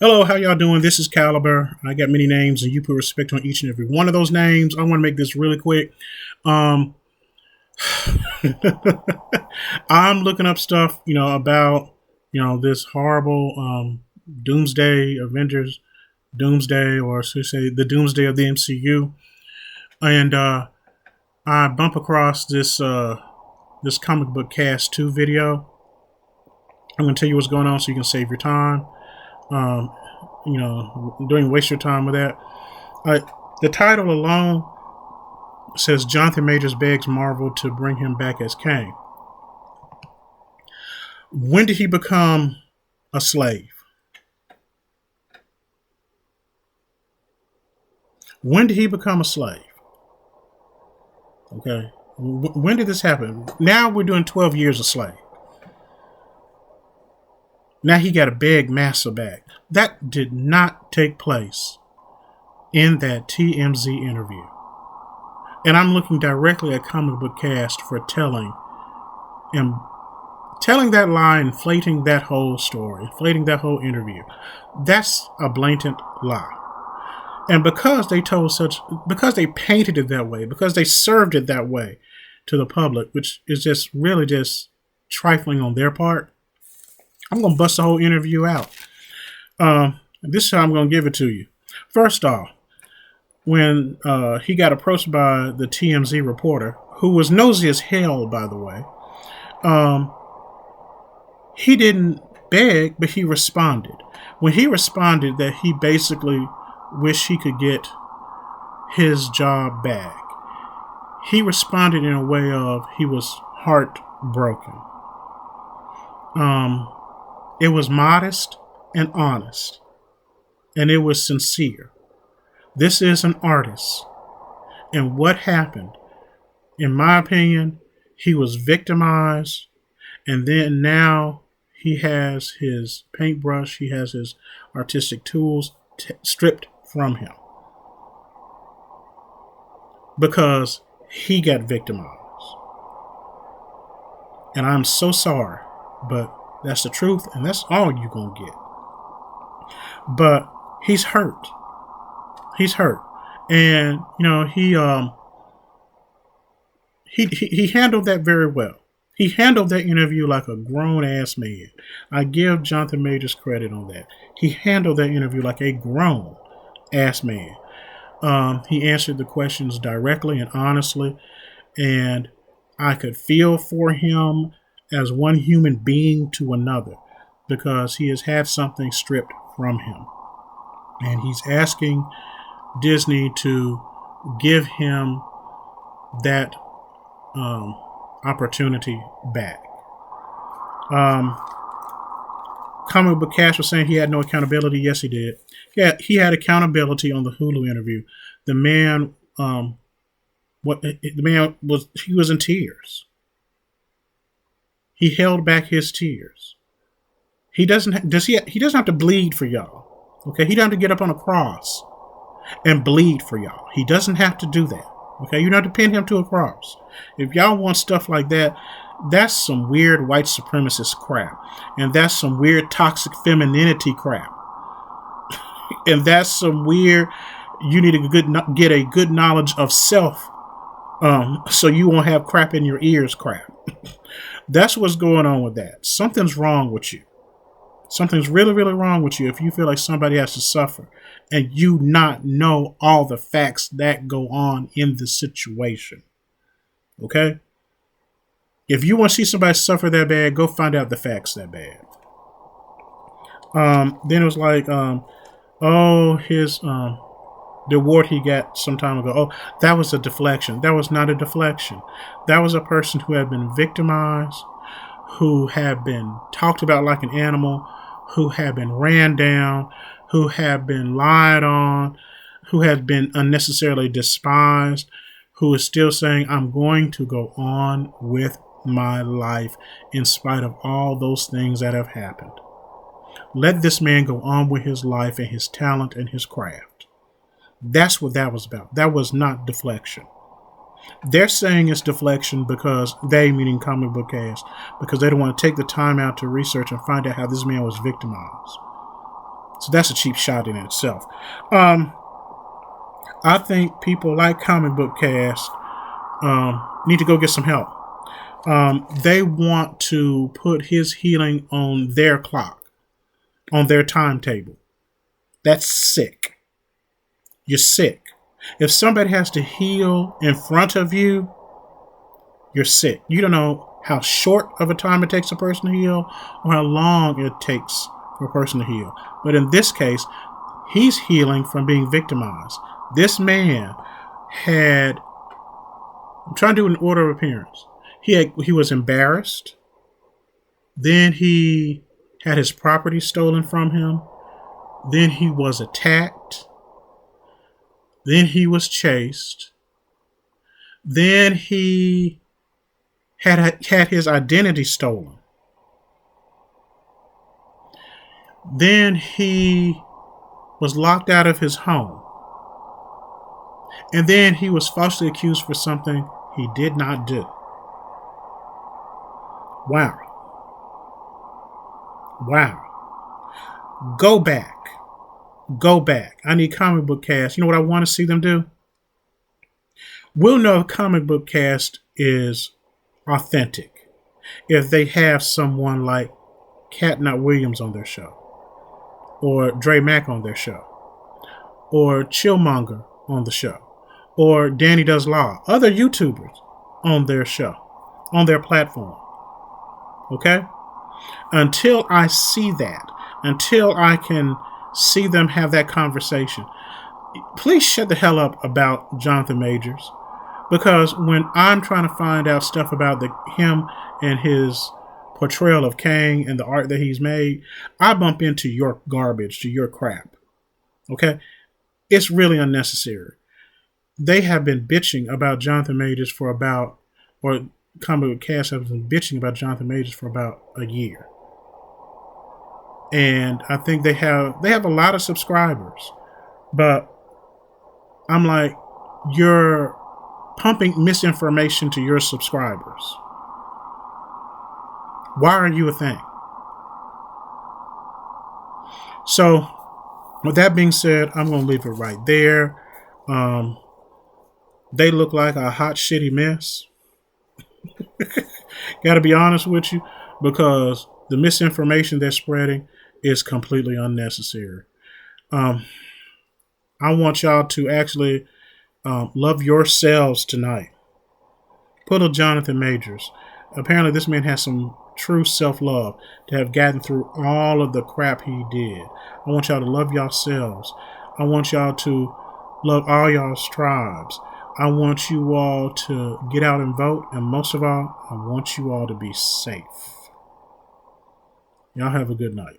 Hello, how y'all doing? This is Caliber. I got many names, and you put respect on each and every one of those names. I want to make this really quick. Um, I'm looking up stuff, about this horrible Doomsday Avengers, Doomsday, or should I say the Doomsday of the MCU, and I bump across this comic book cast 2 video. I'm gonna tell you what's going on so you can save your time. Um, don't waste your time with that. The title alone says Jonathan Majors begs Marvel to bring him back as Kang. When did he become a slave? When did he become a slave? Okay. When did this happen? Now we're doing 12 years a slave. Now he got to beg Massa back. That did not take place in that TMZ interview. And I'm looking directly at Comic Book Cast for telling that lie, inflating that whole story, inflating that whole interview. That's a blatant lie. And because they painted it that way, because they served it that way to the public, which is just really just trifling on their part, I'm going to bust the whole interview out. This is how I'm going to give it to you. First off, when he got approached by the TMZ reporter, who was nosy as hell, by the way, he didn't beg, but he responded. When he responded that he basically wished he could get his job back, he responded in a way of he was heartbroken. It was modest and honest, and it was sincere. This is an artist, and what happened, in my opinion, he was victimized, and then now he has his paintbrush, he has his artistic tools stripped from him because he got victimized. And I'm so sorry, but that's the truth, and that's all you're going to get. But he's hurt. He's hurt. And, he handled that very well. He handled that interview like a grown-ass man. I give Jonathan Majors credit on that. He handled that interview like a grown-ass man. He answered the questions directly and honestly, and I could feel for him as one human being to another, because he has had something stripped from him. And he's asking Disney to give him that opportunity back. Comic Book Cash was saying he had no accountability. Yes, he did. Yeah, he had accountability on the HULU interview. The man, he was in tears. He held back his tears. He doesn't have to bleed for y'all. Okay, he doesn't have to get up on a cross and bleed for y'all. He doesn't have to do that. Okay, you don't have to pin him to a cross. If y'all want stuff like that, that's some weird white supremacist crap, and that's some weird toxic femininity crap, and that's some weird. You need to get a good knowledge of self, so you won't have crap in your ears. Crap. That's what's going on with that. Something's wrong with you. Something's really, really wrong with you if you feel like somebody has to suffer and you not know all the facts that go on in the situation. Okay? If you want to see somebody suffer that bad, go find out the facts that bad. Then it was like, the award he got some time ago. Oh, that was a deflection. That was not a deflection. That was a person who had been victimized, who had been talked about like an animal, who had been ran down, who had been lied on, who had been unnecessarily despised, who is still saying, I'm going to go on with my life in spite of all those things that have happened. Let this man go on with his life and his talent and his craft. That's what that was about. That was not deflection. They're saying it's deflection because they, meaning Comic Book Cast, because they don't want to take the time out to research and find out how this man was victimized. So that's a cheap shot in itself. I think people like Comic Book Cast need to go get some help. They want to put his healing on their clock, on their timetable. That's sick. You're sick. If somebody has to heal in front of you, you're sick. You don't know how short of a time it takes a person to heal or how long it takes for a person to heal. But in this case, he's healing from being victimized. This man had, I'm trying to do an order of appearance. He was embarrassed. Then he had his property stolen from him. Then he was attacked. Then he was chased. Then he had his identity stolen. Then he was locked out of his home. And then he was falsely accused for something he did not do. Wow. Wow. Go back. Go back. I need Comic Book Cast. You know what I want to see them do? We'll know if Comic Book Cast is authentic if they have someone like Catnut Williams on their show, or Dre Mack on their show, or Chillmonger on the show, or Danny Does Law, other YouTubers on their show, on their platform. Okay? Until I see that, until I can see them have that conversation, please shut the hell up about Jonathan Majors. Because when I'm trying to find out stuff about him and his portrayal of Kang and the art that he's made, I bump into your garbage, to your crap. Okay? It's really unnecessary. They have been bitching about Jonathan Majors for about, or Comic Book Cast has been bitching about Jonathan Majors for about a year. And I think they have a lot of subscribers. But I'm like, you're pumping misinformation to your subscribers. Why are you a thing? So, with that being said, I'm going to leave it right there. They look like a hot, shitty mess. Got to be honest with you, because the misinformation they're spreading is completely unnecessary. I want y'all to actually love yourselves tonight. Put a Jonathan Majors. Apparently, this man has some true self-love to have gotten through all of the crap he did. I want y'all to love yourselves. I want y'all to love all y'all's tribes. I want you all to get out and vote. And most of all, I want you all to be safe. Y'all have a good night.